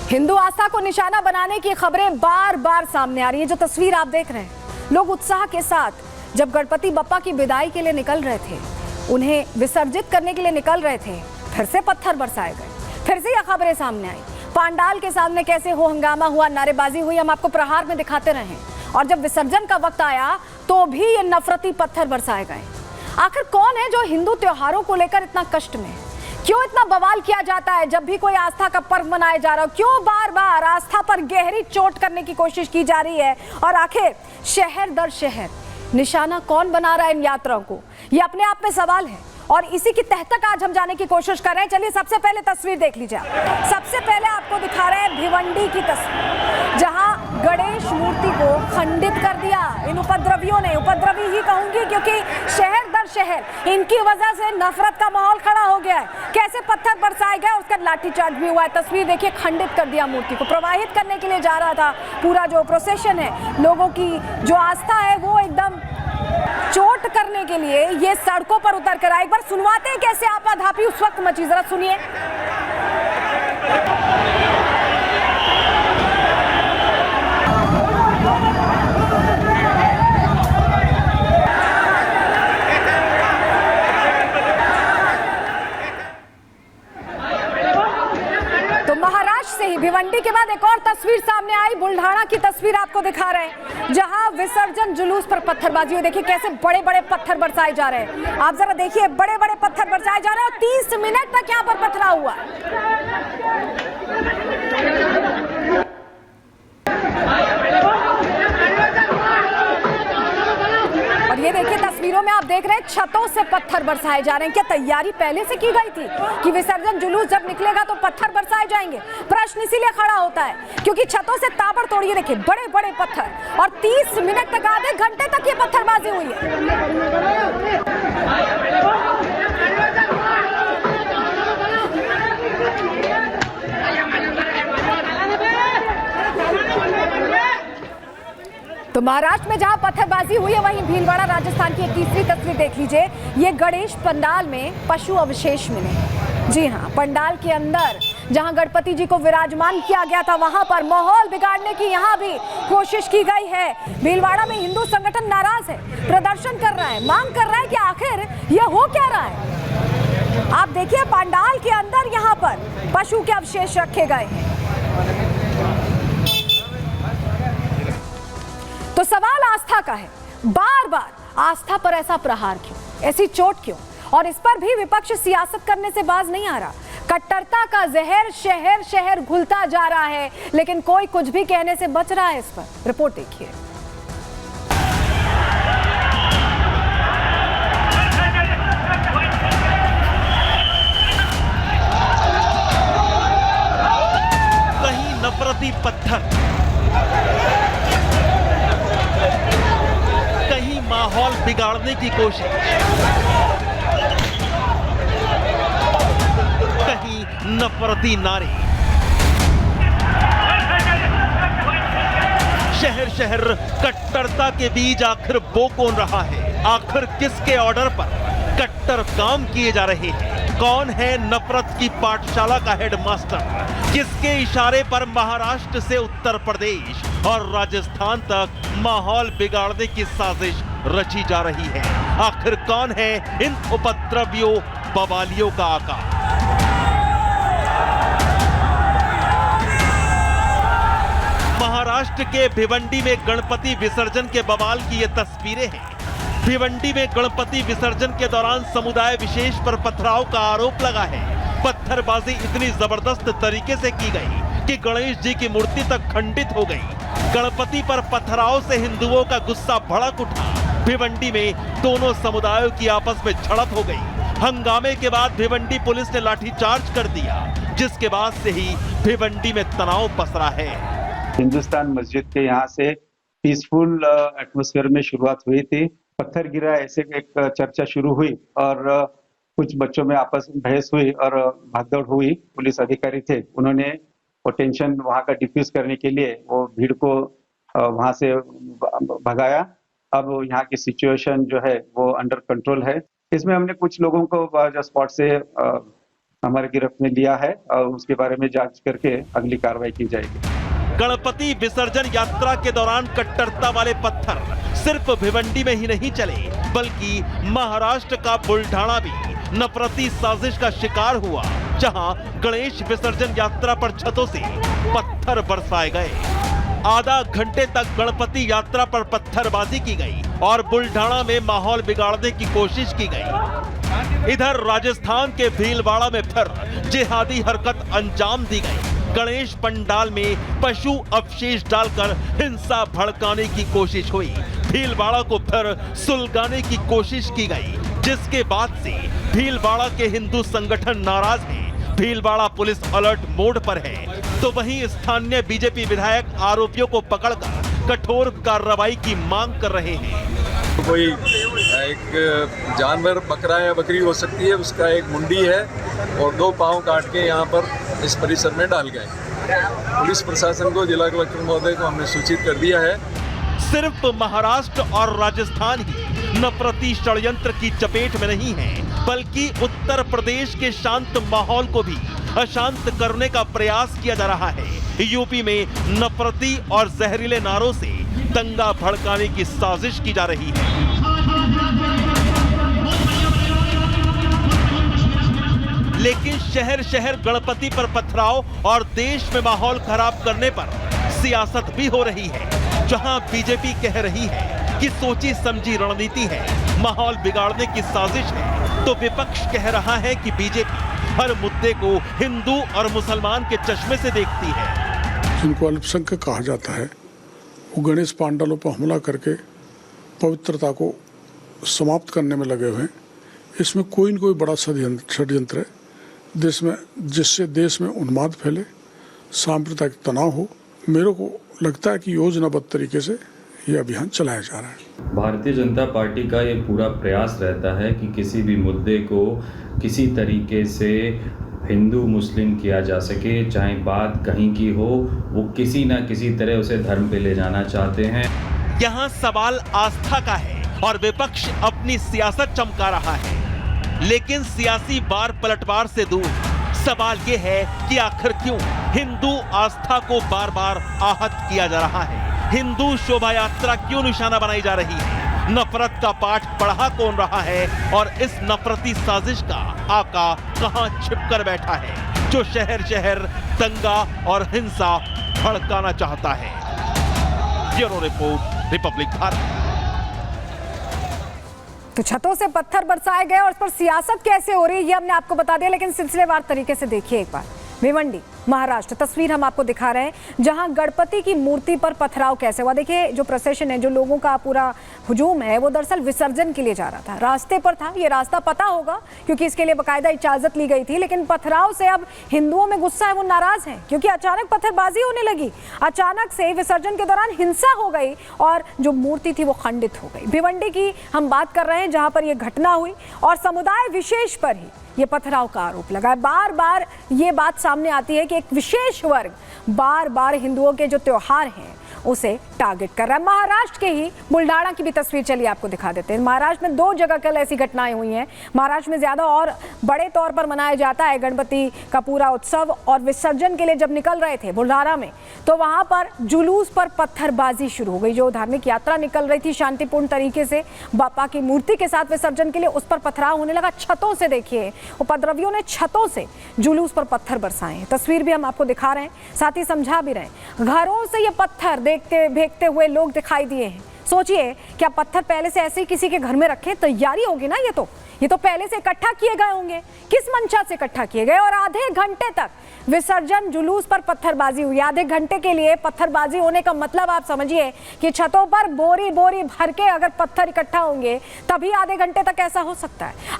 हिंदू आस्था को निशाना बनाने की खबरें बार बार सामने आ रही है। जो तस्वीर आप देख रहे हैं, लोग उत्साह के साथ जब गणपति बप्पा की विदाई के लिए निकल रहे थे, उन्हें विसर्जित करने के लिए निकल रहे थे, फिर से पत्थर बरसाए गए। फिर से यह खबरें सामने आई। पांडाल के सामने कैसे हो हंगामा हुआ, नारेबाजी हुई, हम आपको प्रहार में दिखाते रहे। और जब विसर्जन का वक्त आया तो भी ये नफरती पत्थर बरसाए गए। आखिर कौन है जो हिंदू त्योहारों को लेकर इतना कष्ट में है? क्यों इतना बवाल किया जाता है जब भी कोई आस्था का पर्व मनाया जा रहा हो? क्यों बार बार आस्था पर गहरी चोट करने की कोशिश की जा रही है? और आखिर शहर दर शहर निशाना कौन बना रहा है इन यात्राओं को? ये अपने आप में सवाल है और इसी की तह तक आज हम जाने की कोशिश कर रहे हैं। चलिए सबसे पहले तस्वीर देख लीजिए। सबसे पहले आपको दिखा रहे हैं भिवंडी की तस्वीर, जहां गणेश मूर्ति को खंडित कर दिया इन उपद्रवियों ने। उपद्रवी ही कहूंगी क्योंकि शहर दर शहर इनकी वजह से नफरत का माहौल खड़ा हो गया है। कैसे पत्थर बरसाए गए, उसका लाठीचार्ज भी हुआ है। तस्वीर देखिए, खंडित कर दिया मूर्ति को। प्रवाहित करने के लिए जा रहा था पूरा जो प्रोसेशन है, लोगों की जो आस्था है वो एकदम चोट करने के लिए ये सड़कों पर उतर कर आए। एक बार सुनवाते हैं कैसे आपाधापी उस वक्त मची, जरा सुनिए। तो महाराष्ट्र से ही भिवंडी के बाद एक और तस्वीर सामने आई। बुल्ढाना की तस्वीर आपको दिखा रहे हैं, जहां विसर्जन जुलूस पर पत्थरबाजी हुई। देखिए कैसे बड़े बड़े पत्थर बरसाए जा रहे हैं। आप जरा देखिए, बड़े बड़े पत्थर बरसाए जा रहे हैं और 30 मिनट तक यहां पर पथरा हुआ और ये देखिए तस्वीरों में आप देख रहे हैं छतों से पत्थर बरसाए जा रहे हैं। क्या तैयारी पहले से की गई थी कि विसर्जन जुलूस जब निकलेगा तो पत्थर बरसाए जाएंगे? प्रश्न इसीलिए खड़ा होता है क्योंकि छतों से ताबड़तोड़ ये देखिए बड़े बड़े पत्थर और 30 मिनट तक, आधे घंटे तक ये पत्थरबाजी हुई है। तो महाराष्ट्र में जहां पत्थरबाजी हुई है, वहीं भीलवाड़ा राजस्थान की एक तीसरी तस्वीर देख लीजिए। ये गणेश पंडाल में पशु अवशेष मिले। जी हां, पंडाल के अंदर जहां गणपति जी को विराजमान किया गया था, वहां पर माहौल बिगाड़ने की यहां भी कोशिश की गई है। भीलवाड़ा में हिंदू संगठन नाराज है, प्रदर्शन कर रहा है, मांग कर रहा है कि आखिर यह हो क्या रहा है। आप देखिए पंडाल के अंदर यहां पर पशु के अवशेष रखे गए हैं। तो सवाल आस्था का है। बार बार आस्था पर ऐसा प्रहार क्यों, ऐसी चोट क्यों? और इस पर भी विपक्ष सियासत करने से बाज नहीं आ रहा। कट्टरता का जहर शहर शहर घुलता जा रहा है, लेकिन कोई कुछ भी कहने से बच रहा है। इस पर रिपोर्ट देखिए। कहीं नफरती पत्थर, कहीं माहौल बिगाड़ने की कोशिश, कहीं नफरती नारे। शहर शहर कट्टरता के बीच आखिर बो कौन रहा है? आखिर किसके ऑर्डर पर कट्टर काम किए जा रहे हैं? कौन है नफरत की पाठशाला का हेडमास्टर? किसके इशारे पर महाराष्ट्र से उत्तर प्रदेश और राजस्थान तक माहौल बिगाड़ने की साजिश रची जा रही है? आखिर कौन है इन उपद्रवियों बवालियों का आका? महाराष्ट्र के भिवंडी में गणपति विसर्जन के बवाल की ये तस्वीरें हैं। भिवंडी में गणपति विसर्जन के दौरान समुदाय विशेष पर पथराव का आरोप लगा है। पत्थरबाजी इतनी जबरदस्त तरीके से की गई कि गणेश जी की मूर्ति तक खंडित हो गई। गणपति पर पथराव से हिंदुओं का गुस्सा भड़क उठा। भिवंडी में दोनों समुदायों की आपस में झड़प हो गई। हंगामे के बाद भिवंडी पुलिस ने लाठीचार्ज कर दिया, जिसके बाद से ही भिवंडी में तनाव पसरा है। हिंदुस्तान मस्जिद के यहाँ से पीसफुल एटमॉस्फेयर में शुरुआत हुई थी। पत्थर गिरा ऐसे एक चर्चा शुरू हुई और कुछ बच्चों में आपस में बहस हुई और भागदौड़ हुई। पुलिस अधिकारी थे, उन्होंने वो टेंशन वहाँ का डिफ्यूज करने के लिए वो भीड़ को वहाँ से भगाया। अब यहाँ की सिचुएशन जो है वो अंडर कंट्रोल है। इसमें हमने कुछ लोगों को जो स्पॉट से हमारे गिरफ्त में लिया है और उसके बारे में जांच करके अगली कार्रवाई की जाएगी। गणपति विसर्जन यात्रा के दौरान कट्टरता वाले पत्थर सिर्फ भिवंडी में ही नहीं चले, बल्कि महाराष्ट्र का बुल्ढाना भी नफरती साजिश का शिकार हुआ, जहां गणेश विसर्जन यात्रा पर छतों से पत्थर बरसाए गए। आधा घंटे तक गणपति यात्रा पर पत्थरबाजी की गई और बुल्ढाना में माहौल बिगाड़ने की कोशिश की गई। इधर राजस्थान के भीलवाड़ा में फिर जिहादी हरकत अंजाम दी गई। गणेश पंडाल में पशु अवशेष डालकर हिंसा भड़काने की कोशिश हुई। भीलवाड़ा को फिर सुलगाने की कोशिश की गई, जिसके बाद से भीलवाड़ा के हिंदू संगठन नाराज हैं। भीलवाड़ा पुलिस अलर्ट मोड पर है, तो वहीं स्थानीय बीजेपी विधायक आरोपियों को पकड़कर कठोर कार्रवाई की मांग कर रहे हैं। कोई एक जानवर, बकरा या बकरी हो सकती है, उसका एक मुंडी है और 2 पाँव काट के यहाँ पर इस परिसर में डाल गए। पुलिस प्रशासन को, जिला कलेक्टर महोदय को हमने सूचित कर दिया है। सिर्फ महाराष्ट्र और राजस्थान ही नफरती षड्यंत्र की चपेट में नहीं है, बल्कि उत्तर प्रदेश के शांत माहौल को भी अशांत करने का प्रयास किया जा रहा है। यूपी में नफरती और जहरीले नारों से दंगा भड़काने की साजिश की जा रही है। लेकिन शहर शहर गणपति पर पथराव और देश में माहौल खराब करने पर सियासत भी हो रही है। जहां बीजेपी कह रही है कि सोची समझी रणनीति है, माहौल बिगाड़ने की साजिश है, तो विपक्ष कह रहा है कि बीजेपी हर मुद्दे को हिंदू और मुसलमान के चश्मे से देखती है। जिनको अल्पसंख्यक कहा जाता है, वो गणेश पांडालों पर हमला करके पवित्रता को समाप्त करने में लगे हुए हैं। इसमें कोई न कोई बड़ा षड्यंत्र है जिससे देश में उन्माद फैले, सांप्रदायिक तनाव हो। मेरे को लगता है कि योजनाबद्ध तरीके से ये अभियान चलाया जा रहा है। भारतीय जनता पार्टी का ये पूरा प्रयास रहता है कि किसी भी मुद्दे को किसी तरीके से हिंदू मुस्लिम किया जा सके, चाहे बात कहीं की हो, वो किसी ना किसी तरह उसे धर्म पे ले जाना चाहते हैं। यहाँ सवाल आस्था का है और विपक्ष अपनी सियासत चमका रहा है, लेकिन सियासी बार पलटवार से दूर सवाल ये है कि आखिर क्यों हिंदू आस्था को बार बार आहत किया जा रहा है। हिंदू शोभा यात्रा क्यों निशाना बनाई जा रही है। नफरत का पाठ पढ़ा कौन रहा है और इस नफरती साजिश का आका कहां छिपकर बैठा है, जो शहर शहर दंगा और हिंसा भड़काना चाहता है। Bureau report, Republic Bharat. तो छतों से पत्थर बरसाए गए और उस पर सियासत कैसे हो रही है ये हमने आपको बता दिया, लेकिन सिलसिलेवार तरीके से देखिए एक बार। भिवंडी महाराष्ट्र तस्वीर हम आपको दिखा रहे हैं, जहां गणपति की मूर्ति पर पथराव कैसे हुआ। देखिए जो प्रोसेशन है, जो लोगों का पूरा हुजूम है, वो दरअसल विसर्जन के लिए जा रहा था, रास्ते पर था। ये रास्ता पता होगा क्योंकि इसके लिए बाकायदा इजाजत ली गई थी, लेकिन पथराव से अब हिंदुओं में गुस्सा है, वो नाराज हैं क्योंकि अचानक पत्थरबाजी होने लगी। अचानक से विसर्जन के दौरान हिंसा हो गई और जो मूर्ति थी वो खंडित हो गई। भिवंडी की हम बात कर रहे हैं, जहां पर यह घटना हुई और समुदाय विशेष पर ही ये पथराव का आरोप लगा है। बार बार ये बात सामने आती है कि एक विशेष वर्ग बार बार हिंदुओं के जो त्योहार हैं उसे टारगेट कर रहा है। महाराष्ट्र के ही बुल्ढाना की भी तस्वीर चलिए आपको दिखा देते हैं। महाराष्ट्र में 2 जगह कल ऐसी घटनाएं हुई हैं। महाराष्ट्र में ज्यादा और बड़े तौर पर मनाया जाता है गणपति का पूरा उत्सव, और विसर्जन के लिए जब निकल रहे थे बुल्ढाना में, तो वहां पर जुलूस पर पत्थरबाजी शुरू हो गई। जो धार्मिक यात्रा निकल रही थी शांतिपूर्ण तरीके से बापा की मूर्ति के साथ विसर्जन के लिए, उस पर पथराव होने लगा। छतों से देखिए, उपद्रवियों ने छतों से जुलूस पर पत्थर बरसाए। तस्वीर भी हम आपको दिखा रहे हैं, साथ ही समझा भी रहे हैं। घरों से ये पत्थर देखते भेजते हुए लोग दिखाई दिए हैं। सोचिए क्या पत्थर पहले से ऐसे ही किसी के घर में रखे, तैयारी होगी ना। ये तो पहले से इकट्ठा किए गए होंगे, किस मंशा से इकट्ठा किए गए। और आधे घंटे तक विसर्जन जुलूस पर पत्थरबाजी हुई। आधे घंटे के लिए पत्थरबाजी होने का मतलब आप समझिए कि छतों पर बोरी बोरी भर के अगर पत्थर इकट्ठा होंगे तभी आधे घंटे तक ऐसा हो सकता है।